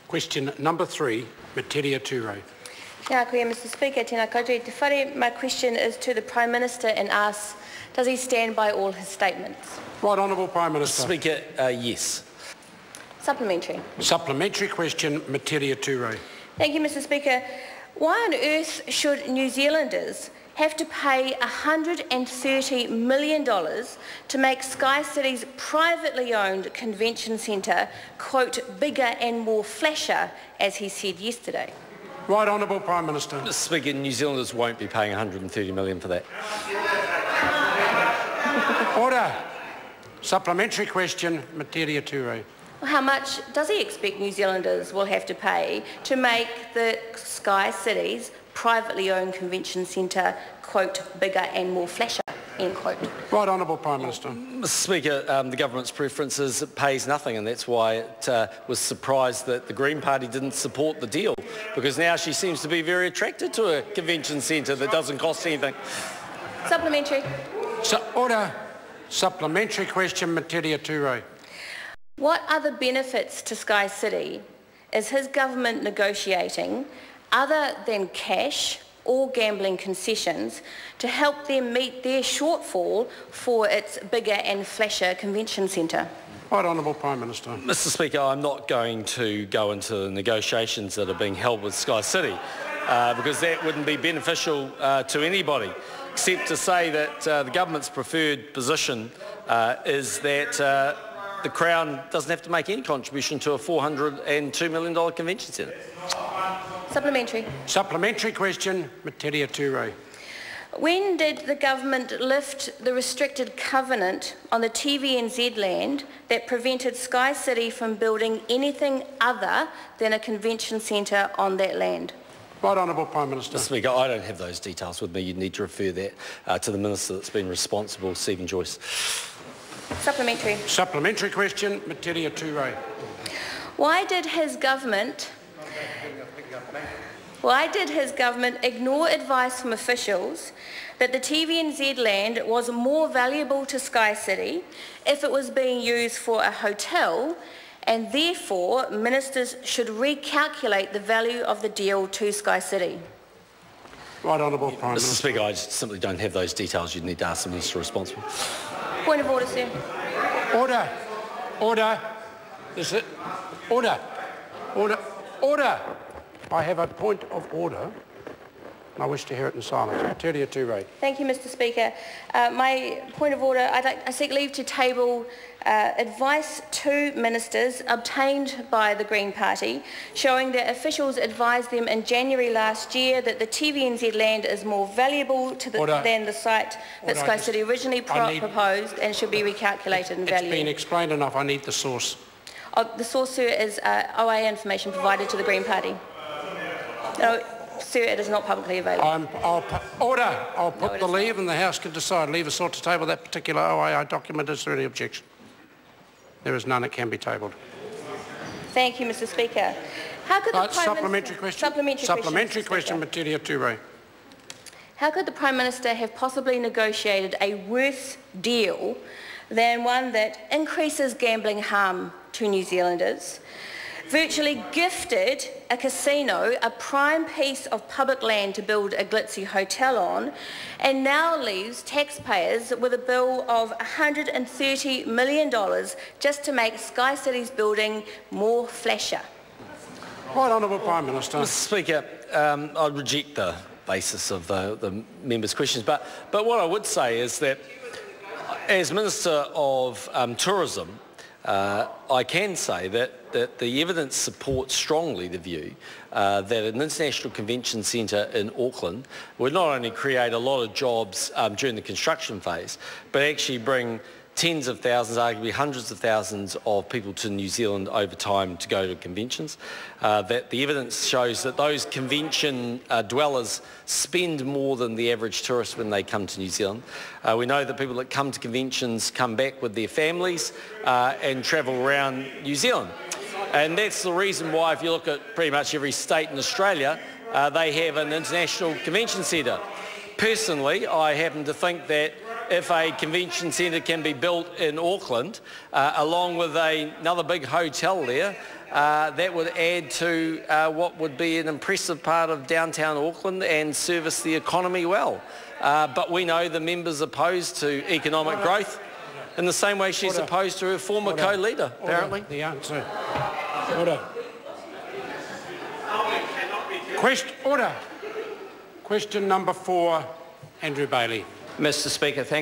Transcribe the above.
Question number 3, Metiria Turei. Ngā koe, Mr Speaker, tēnā koutou te whare. My question is to the Prime Minister and asks, does he stand by all his statements? Right Honourable Prime Minister. Speaker, yes. Supplementary. Supplementary question, Metiria Turei. Thank you, Mr Speaker. Why on earth should New Zealanders have to pay $130 million to make Sky City's privately owned convention centre, quote, bigger and more flasher, as he said yesterday? Right Honourable Prime Minister. Mr Speaker, New Zealanders won't be paying $130 million for that. Order. Supplementary question, Metiria Turei. How much does he expect New Zealanders will have to pay to make the Sky City's privately owned convention centre, quote, bigger and more flasher, end quote? Right Honourable Prime Minister. Mr Speaker, the government's preference is it pays nothing, and that's why it was surprised that the Green Party didn't support the deal, because now she seems to be very attracted to a convention centre that doesn't cost anything. Supplementary. Order. Supplementary question, Metiria Turei. What other benefits to Sky City is his government negotiating other than cash or gambling concessions to help them meet their shortfall for its bigger and flasher convention centre? Right Honourable Prime Minister. Mr Speaker, I'm not going to go into the negotiations that are being held with Sky City because that wouldn't be beneficial to anybody, except to say that the government's preferred position is that the Crown doesn't have to make any contribution to a $402 million convention centre. Supplementary. Supplementary question, Metiria Turei. When did the government lift the restricted covenant on the TVNZ land that prevented Sky City from building anything other than a convention centre on that land? Right Honourable Prime Minister. Mr Speaker, I don't have those details with me. You need to refer that to the Minister that's been responsible, Stephen Joyce. Supplementary. Supplementary question, Metiria Turei. Why did his government ignore advice from officials that the TVNZ land was more valuable to Sky City if it was being used for a hotel, and therefore ministers should recalculate the value of the deal to Sky City? Right Honourable Prime Minister. Mr Speaker, I just simply don't have those details. You'd need to ask the Minister responsible. Point of order, sir. Order. Order. Is it? Order. Order. Order. I have a point of order. I wish to hear it in silence. Metiria Turei. Thank you, Mr Speaker. My point of order, I seek leave to table advice to ministers obtained by the Green Party showing that officials advised them in January last year that the TVNZ land is more valuable to than the site that Sky City originally proposed and should be recalculated in value. It's been explained enough. I need the source. The source, sir, is OA information provided to the Green Party. No, sir, it is not publicly available. I'll put the leave and the House can decide. Leave us ought to table that particular OAI document. Is there any objection? There is none. It can be tabled. Thank you, Mr Speaker. How could the Prime Supplementary Minister... question. Supplementary question, Mr. Metiria Turei. How could the Prime Minister have possibly negotiated a worse deal than one that increases gambling harm to New Zealanders, virtually gifted a casino a prime piece of public land to build a glitzy hotel on, and now leaves taxpayers with a bill of $130 million just to make Sky City's building more flasher? Right Honourable Prime Minister. Mr Speaker, I reject the basis of the member's questions, but what I would say is that as Minister of Tourism, I can say that the evidence supports strongly the view that an international convention centre in Auckland would not only create a lot of jobs during the construction phase, but actually bring tens of thousands, arguably hundreds of thousands of people to New Zealand over time to go to conventions. That the evidence shows that those convention dwellers spend more than the average tourist when they come to New Zealand. We know that people that come to conventions come back with their families and travel around New Zealand. And that's the reason why, if you look at pretty much every state in Australia, they have an international convention centre. Personally, I happen to think that if a convention centre can be built in Auckland, along with another big hotel there, that would add to what would be an impressive part of downtown Auckland and service the economy well. But we know the member's opposed to economic growth in the same way she's opposed to her former co-leader, apparently. The answer. Order. Order. Question number 4, Andrew Bailey. Mr. Speaker, thank